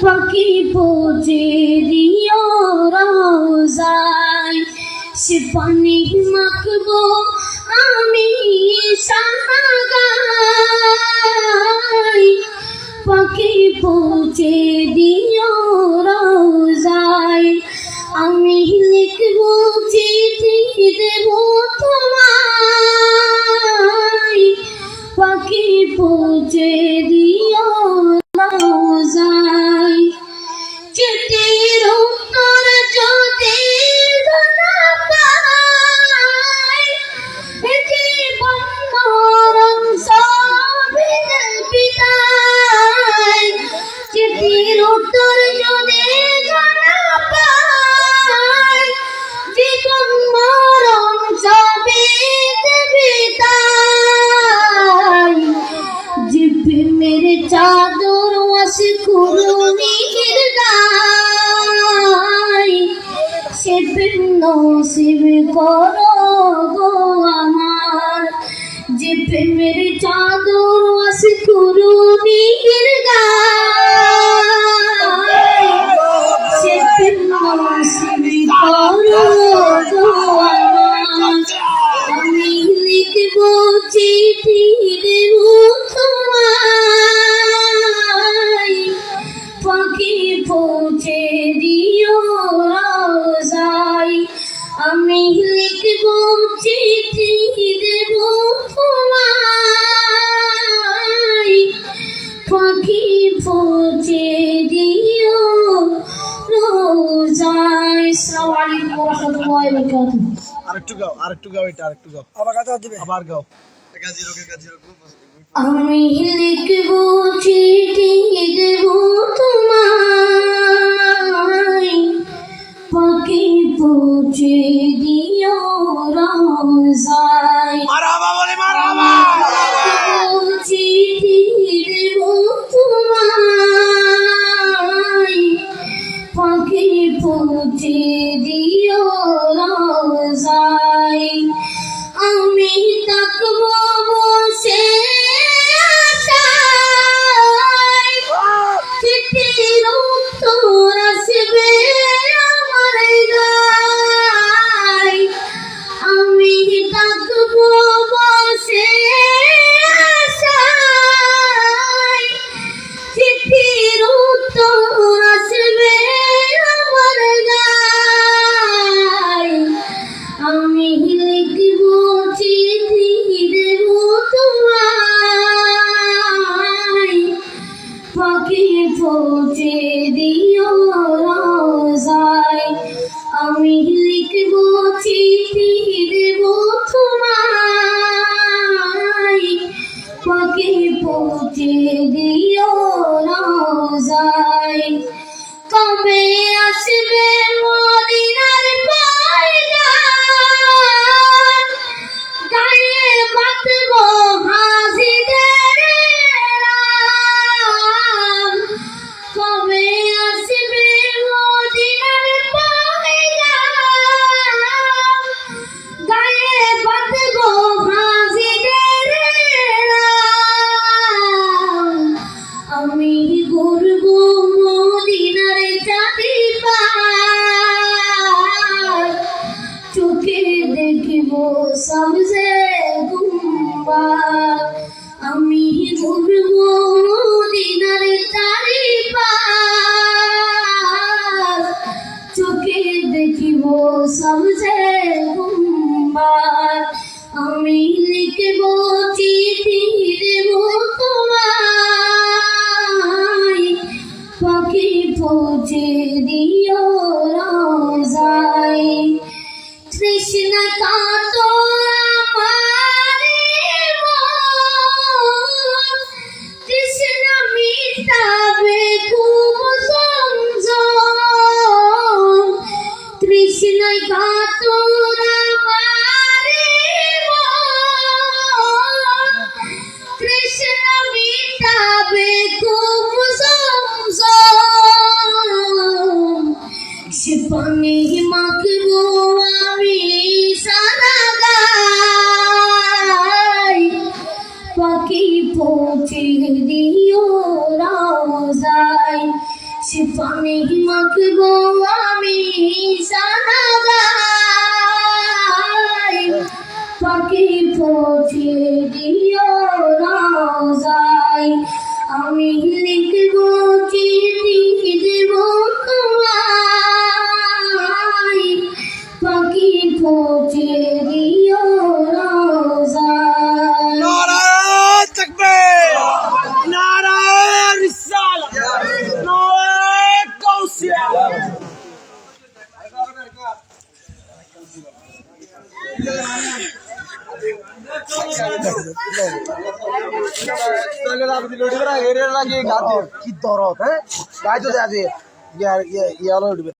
পাখি পৌঁছে দিও রোজায়, সে পানি মাখবো আমি সাহাগায়। পাখি পৌঁছে দিও রোজায়, আমি লিখবো চিঠি দেবো তোমায়। পাখি পৌঁছে দিও রোজায়, চিঠির উত্তর যদি না পাই, জীবন মরণ সবের বিদায়। চিঠির উত্তর যদি না পাই, জীবন মরণ সবের বিদায়। জিব্রিলের চাদর ওয়াসি কুরুনির গায়, সে নসিব করো গো আমার। জিব্রিলের চাদর ওয়াসি কুরুনির গায়, সে নসিব করো গো আমার। আমি লিখবো চিঠি দেবো তোমায়, পাখি পৌঁছে দিও রোজায়। আমি লিখবো চিঠি দেবো তোমায়, পাখি পৌঁছে দিও রোজায়। আসসালামু আলাইকুম ওয়া রাহমাতুল্লাহি ওয়া বারাকাতুহু। আরেকটু গাও, এটা আরেকটু গাও, আবার গাও। আমি লিখবো চিঠি দেবো তোমায়, পাখি পৌঁছে দিও রোজায়। মারহাবা বলে মারহাবা। লিখবো চিঠি দেবো তোমায়, পাখি পৌঁছে দিও রোজায়। আমি তাকবো বসে আশায়, চিঠির উত্তর আসবে আমার গায়। আমি তাকবো বসে আশায়, চিঠির উত্তর আসবে আমার গায়। আমি লিখবো চিঠি দেবো তোমায়, পাখি পৌঁছে দিও রোজায়। আমি লিখবো চিঠি দেবো তোমায়, পাখি পৌঁছে দিও রোজায়। কবে আসবে মদিনার পয়গাম, গায়ে বাঁধবো হাজিদের নাম। কবে আসবে মদিনার পয়গাম, গায়ে বাঁধবো হাজিদের নাম। আমি ঘুরবো মদিনার চারিপাশ, চোখে দেখবো সবজে গুম্বাদ। আমি ঘুরবো মদিনার চারিপাশ, চোখে দেখবো সবজে গুম্বাদ। আমি লিখবো চিঠি দেবো তোমায়, পাখি পৌঁছে দিও রোজায়। তৃষ্ণা কাতর আমার মন, তৃষ্ণা মিটাবে খুব সংযম। তৃষ্ণা কাতর আমার মন, তৃষ্ণা মিটাবে খুব সংযম। পানি মাখবো আমি সারা গায়, পাখি পৌঁছে দিও রোজায়। আমি লিখবো চিঠি দেবো তোমায়, পাখি পৌঁছে দিও রোজায়। নারায়ে তাকবীর, নারায়ে রিসালাত, নারায়ে গাউসিয়া। কি দরদ, হ্যাঁ গাইতে আছে ইয়ার ইয়ার